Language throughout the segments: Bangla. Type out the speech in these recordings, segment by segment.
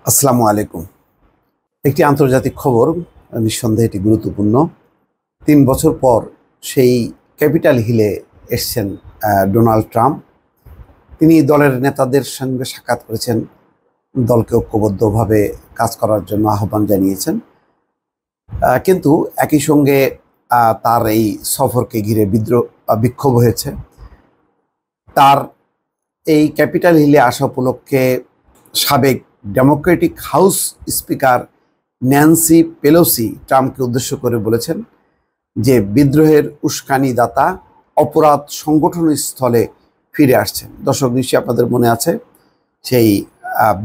আসসালামু আলাইকুম। একটি আন্তর্জাতিক খবর, নিঃসন্দেহে এটি গুরুত্বপূর্ণ। ৩ বছর পর সেই ক্যাপিটাল হিলে এসছেন ডোনাল্ড ট্রাম্প। তিনি দলের নেতাদের সঙ্গে সাক্ষাৎ করেছেন, দলকে ঐক্যবদ্ধভাবে কাজ করার জন্য আহ্বান জানিয়েছেন। কিন্তু একই সঙ্গে তার এই সফরকে ঘিরে বিক্ষোভ হয়েছে। তার এই ক্যাপিটাল হিলে আসা উপলক্ষে সাবেক Democratic house speaker Nancy Pelosi ট্রাম্পকে উদ্দেশ্য করে বলেছেন যে বিদ্রোহের উস্কানিদাতা অপরাধ সংগঠন স্থলে ফিরে আসছেন। দর্শক, নিশ্চয়ই আপনাদের মনে আছে সেই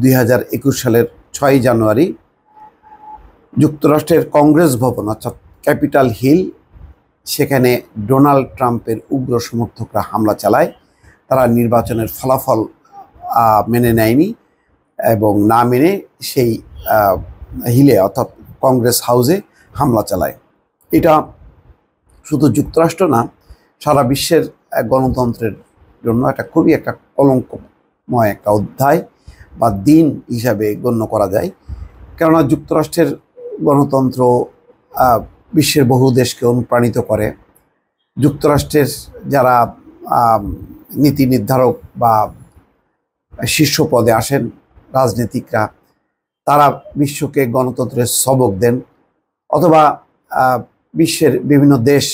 2021 সালের 6 জানুয়ারি যুক্তরাষ্ট্রের কংগ্রেস ভবন অর্থাৎ ক্যাপিটাল হিল, সেখানে ডোনাল্ড ট্রাম্পের উগ্র সমর্থকরা হামলা চালায়। তারা নির্বাচনের ফলাফল মেনে নেয়নি এবং না মেনে সেই হিলে অর্থাৎ কংগ্রেস হাউসে হামলা চালায়। এটা শুধু যুক্তরাষ্ট্র না, সারা বিশ্বের গণতন্ত্রের জন্য এটা খুবই একটা কলঙ্কময় একটা অধ্যায় বা দিন হিসাবে গণ্য করা যায়। কেননা যুক্তরাষ্ট্রের গণতন্ত্র বিশ্বের বহু দেশকে অনুপ্রাণিত করে। যুক্তরাষ্ট্রের যারা নীতি নির্ধারক বা শীর্ষ পদে আসেন রাজনীতিকরা, তারা বিশ্বকে গণতন্ত্রের সবক দেন, অথবা বিশ্বের বিভিন্ন দেশ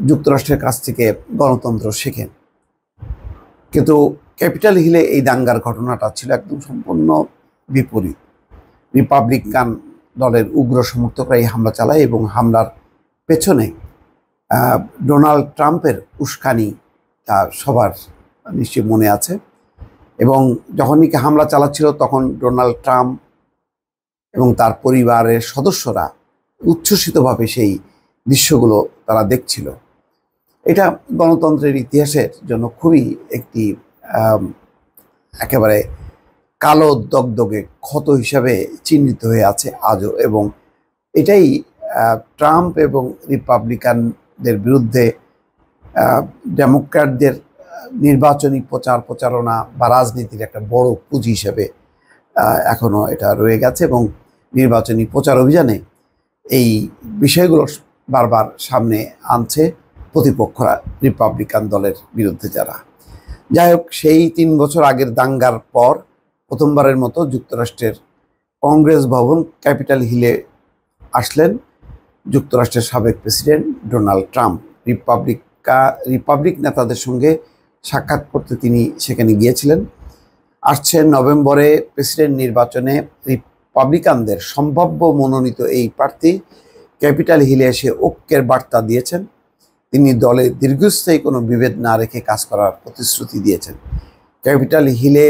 যুক্তরাষ্ট্রের কাছ থেকে গণতন্ত্র শেখেন। কিন্তু ক্যাপিটাল হিলে এই দাঙ্গার ঘটনাটা ছিল একদম সম্পূর্ণ বিপরীত। রিপাবলিকান দলের উগ্র সমর্থকরা এই হামলা চালায় এবং হামলার পেছনে ডোনাল্ড ট্রাম্পের উস্কানি তা সবার নিশ্চয়ই মনে আছে। এবং যখনই হামলা চালাচ্ছিল তখন ডোনাল্ড ট্রাম্প এবং তার পরিবারের সদস্যরা উচ্ছ্বসিতভাবে সেই দৃশ্যগুলো তারা দেখছিল। এটা গণতন্ত্রের ইতিহাসের জন্য খুবই একটি একেবারে কালো দগদগে ক্ষত হিসাবে চিহ্নিত হয়ে আছে আজও। এবং এটাই ট্রাম্প এবং রিপাবলিকানদের বিরুদ্ধে ডেমোক্র্যাটদের নির্বাচনী প্রচারণা বা রাজনীতির একটা বড় পুঁজি হিসেবে এখনও এটা রয়ে গেছে এবং নির্বাচনী প্রচার অভিযানে এই বিষয়গুলো বারবার সামনে আনছে প্রতিপক্ষরা, রিপাবলিকান দলের বিরুদ্ধে যারা। যাই হোক, সেই 3 বছর আগের দাঙ্গার পর প্রথমবারের মতো যুক্তরাষ্ট্রের কংগ্রেস ভবন ক্যাপিটাল হিলে আসলেন যুক্তরাষ্ট্রের সাবেক প্রেসিডেন্ট ডোনাল্ড ট্রাম্প। রিপাবলিক নেতাদের সঙ্গে সাক্ষাৎ করতে তিনি সেখানে গিয়েছিলেন। আসছেন নভেম্বরে প্রেসিডেন্ট নির্বাচনে রিপাবলিকানদের সম্ভাব্য মনোনীত এই প্রার্থী ক্যাপিটাল হিলে এসে ঐক্যের বার্তা দিয়েছেন। তিনি দলে দীর্ঘস্থায়ী কোনো বিভেদ না রেখে কাজ করার প্রতিশ্রুতি দিয়েছেন। ক্যাপিটাল হিলে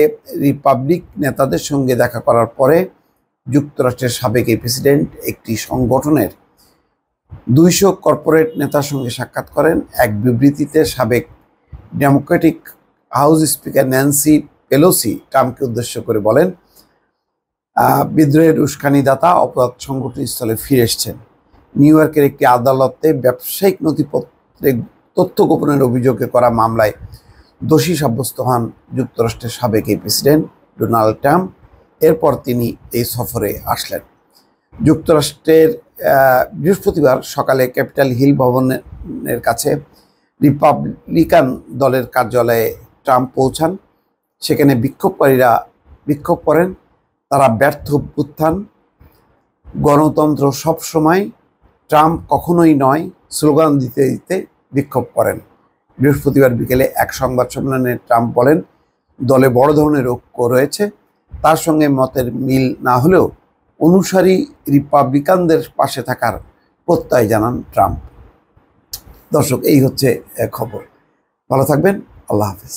রিপাবলিক নেতাদের সঙ্গে দেখা করার পরে যুক্তরাষ্ট্রের সাবেক এই প্রেসিডেন্ট একটি সংগঠনের 200 কর্পোরেট নেতার সঙ্গে সাক্ষাৎ করেন। এক বিবৃতিতে সাবেক Democratic house speaker Nancy Pelosi ট্রাম্পকে উদ্দেশ্য করে বলেন, বিদ্রোহের উস্কানিদাতা অপরাধ সংগঠন স্থলে ফিরে এসছেন। নিউ ইয়র্কের একটি আদালতে ব্যবসায়িক নথিপত্রে তথ্য গোপনের অভিযোগে করা মামলায় দোষী সাব্যস্ত হন যুক্তরাষ্ট্রের সাবেক এই প্রেসিডেন্ট ডোনাল্ড ট্রাম্প। এরপর তিনি এই সফরে আসলেন। যুক্তরাষ্ট্রের বৃহস্পতিবার সকালে ক্যাপিটাল হিল ভবনের কাছে রিপাবলিকান দলের কার্যালয়ে ট্রাম্প পৌঁছান। সেখানে বিক্ষোভকারীরা বিক্ষোভ করেন। তারা ব্যর্থ অভ্যুত্থান, গণতন্ত্র সবসময়, ট্রাম্প কখনোই নয় স্লোগান দিতে দিতে বিক্ষোভ করেন। বৃহস্পতিবার বিকেলে এক সংবাদ সম্মেলনে ট্রাম্প বলেন, দলে বড় ধরনের ঐক্য রয়েছে। তার সঙ্গে মতের মিল না হলেও অনুসারী রিপাবলিকানদের পাশে থাকার প্রত্যয় জানান ট্রাম্প। দর্শক, এই হচ্ছে খবর। ভালো থাকবেন। আল্লাহ হাফেজ।